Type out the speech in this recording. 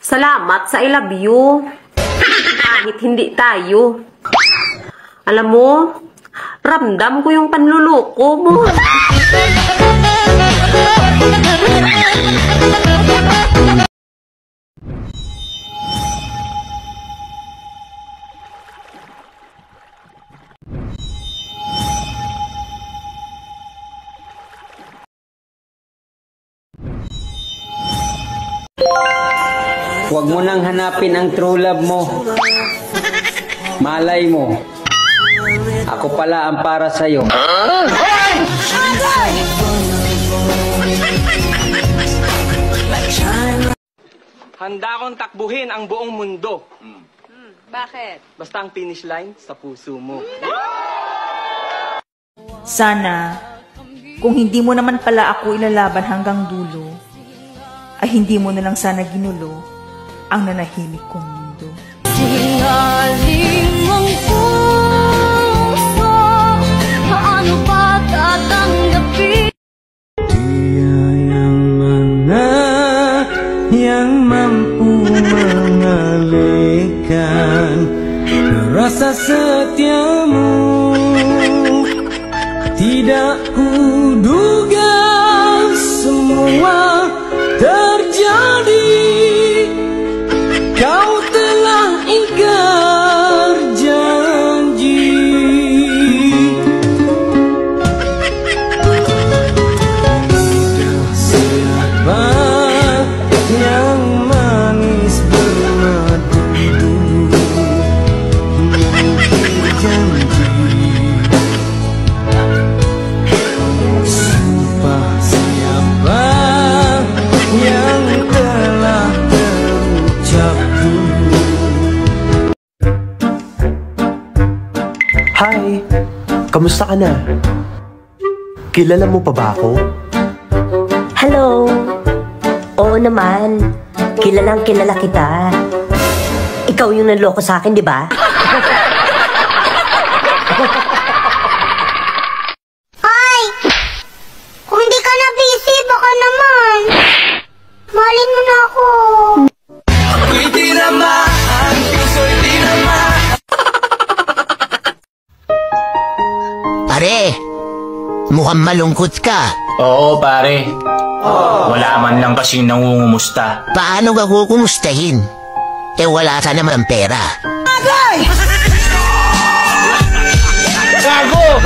Salamat sa I love you. Kahit hindi tayo. Alam mo, ramdam ko yung panluloko mo. Huwag mo nang hanapin ang true love mo. Malay mo, ako pala ang para sa'yo. Handa akong takbuhin ang buong mundo. Bakit? Basta ang finish line sa puso mo. Sana, kung hindi mo naman pala ako ilalaban hanggang dulo, ay hindi mo na lang sana ginulo ang nanahimik kong mundo. Singaling mong puso, paano pa tatanggapin? Tiyayang mana yang mampu mengalihkan rasa setiamu. Tidak kuduga semua terjadi. Kau telah ingkar janji. Tidak siapa yang manis bermadu mungkin janji. Sumpah siapa yang telah terucap dulu. Hi! Kamusta ka na? Kilala mo pa ba ako? Hello! Oo naman. Kilalang kilala kita. Ikaw yung nanloko sa akin, di ba? Ay! Kung hindi ka na busy, baka naman. Mahalin mo na ako. Pare, mukhang malungkot ka. Oo, pare. Wala man lang kasing nangungumusta. Paano ka kukumustahin? Eh wala ka naman pera. Gago!